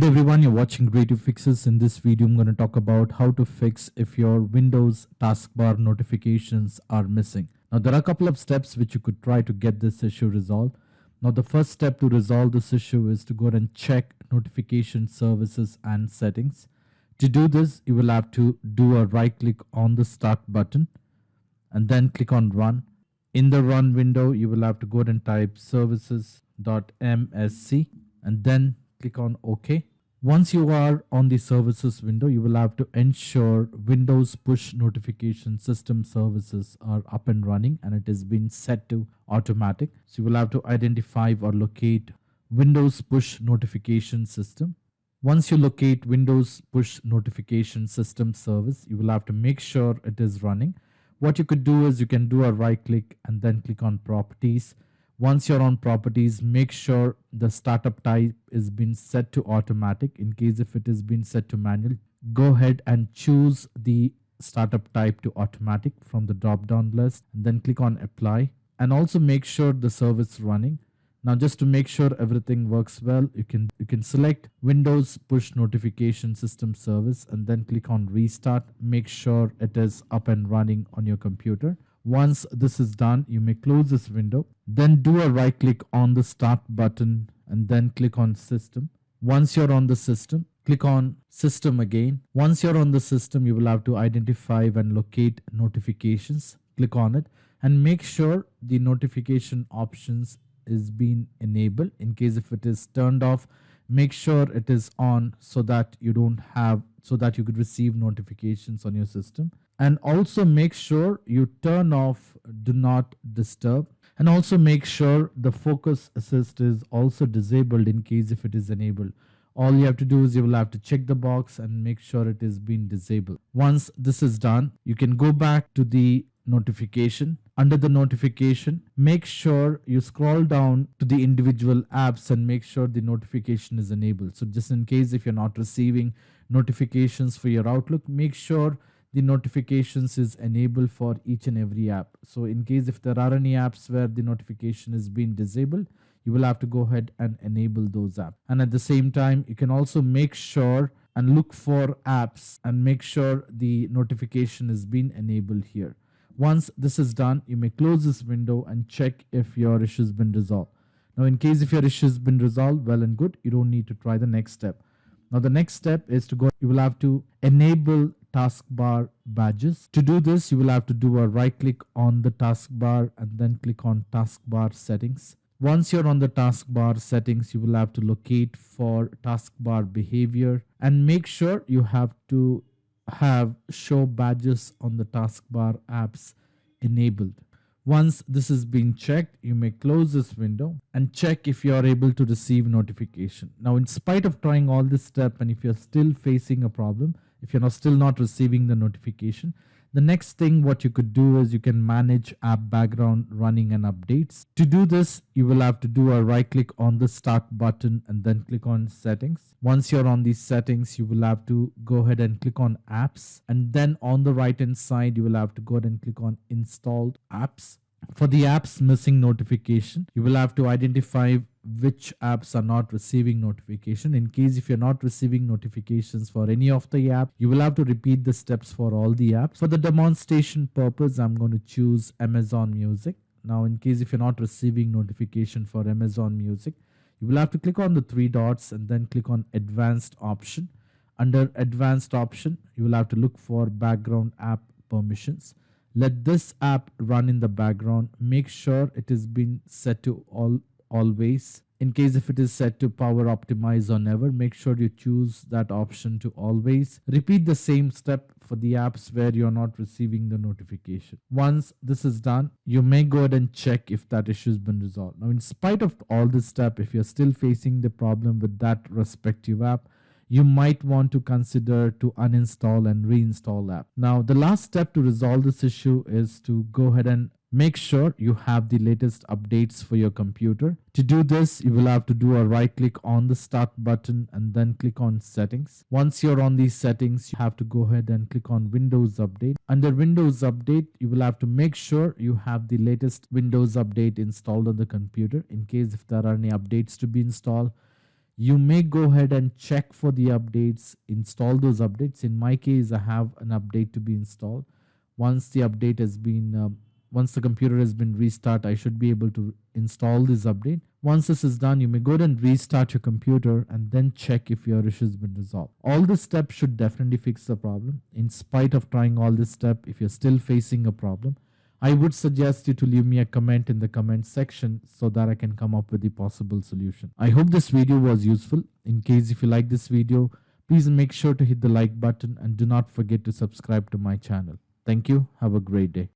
everyone, you're watching Creative Fixes. In this video, I'm going to talk about how to fix if your Windows taskbar notifications are missing. Now, there are a couple of steps which you could try to get this issue resolved. Now, the first step to resolve this issue is to go ahead and check notification services and settings. To do this, you will have to do a right click on the start button and then click on run. In the run window, you will have to go ahead and type services.msc and then click on OK. Once you are on the services window, you will have to ensure Windows push notification system services are up and running and it has been set to automatic. So you will have to identify or locate Windows push notification system. Once you locate Windows push notification system service, you will have to make sure it is running. What you could do is you can do a right click and then click on properties. Once you're on properties, make sure the startup type is been set to automatic. In case if it is been set to manual, go ahead and choose the startup type to automatic from the drop down list and then click on apply, and also make sure the service is running. Now, just to make sure everything works well, you can select Windows push notification system service and then click on restart. Make sure it is up and running on your computer. Once this is done, you may close this window, then do a right click on the start button and then click on system. Once you're on the system, click on system again. Once you're on the system, you will have to identify and locate notifications. Click on it and make sure the notification options is being enabled. In case if it is turned off, make sure it is on so that you could receive notifications on your system. And also make sure you turn off do not disturb, and also make sure the focus assist is also disabled in case if it is enabled. All you have to do is you will have to check the box and make sure it is being disabled. Once this is done, you can go back to the notification. Under the notification, make sure you scroll down to the individual apps and make sure the notification is enabled. So just in case if you're not receiving notifications for your Outlook, make sure the notifications is enabled for each and every app. So in case if there are any apps where the notification is being disabled, you will have to go ahead and enable those apps. And at the same time, you can also make sure and look for apps and make sure the notification is being enabled here. Once this is done, you may close this window and check if your issue has been resolved. Now, in case if your issue has been resolved, well and good, you don't need to try the next step. Now, the next step is to go, you will have to enable taskbar badges. To do this, you will have to do a right click on the taskbar and then click on taskbar settings. Once you're on the taskbar settings, you will have to locate for taskbar behavior and make sure you have to have show badges on the taskbar apps enabled. Once this is being checked, you may close this window and check if you are able to receive notification. Now, in spite of trying all this step, and if you're still facing a problem, if you're still not receiving the notification, the next thing what you could do is you can manage app background running and updates. To do this, you will have to do a right click on the start button and then click on settings. Once you're on these settings, you will have to go ahead and click on apps, and then on the right hand side, you will have to go ahead and click on installed apps. For the apps missing notification, you will have to identify which apps are not receiving notification. In case if you're not receiving notifications for any of the app, you will have to repeat the steps for all the apps. For the demonstration purpose, I'm going to choose Amazon Music. Now, in case if you're not receiving notification for Amazon Music, you will have to click on the three dots and then click on advanced option. Under advanced option, you will have to look for background app permissions. Let this app run in the background. Make sure it is being set to always. In case if it is set to power optimize or never, make sure you choose that option to always. Repeat the same step for the apps where you're not receiving the notification. Once this is done, you may go ahead and check if that issue has been resolved. Now, in spite of all this step, if you're still facing the problem with that respective app, you might want to consider to uninstall and reinstall app. Now, the last step to resolve this issue is to go ahead and make sure you have the latest updates for your computer. To do this, you will have to do a right click on the start button and then click on settings. Once you're on these settings, you have to go ahead and click on Windows Update. Under Windows Update, you will have to make sure you have the latest Windows Update installed on the computer. In case if there are any updates to be installed, You may go ahead and check for the updates, install those updates. In my case, I have an update to be installed. Once the update has been, once the computer has been restart, I should be able to install this update. Once this is done, you may go ahead and restart your computer and then check if your issue has been resolved. All the steps should definitely fix the problem. In spite of trying all this step, if you're still facing a problem, I would suggest you to leave me a comment in the comment section so that I can come up with the possible solution. I hope this video was useful. In case if you like this video, please make sure to hit the like button and do not forget to subscribe to my channel. Thank you. Have a great day.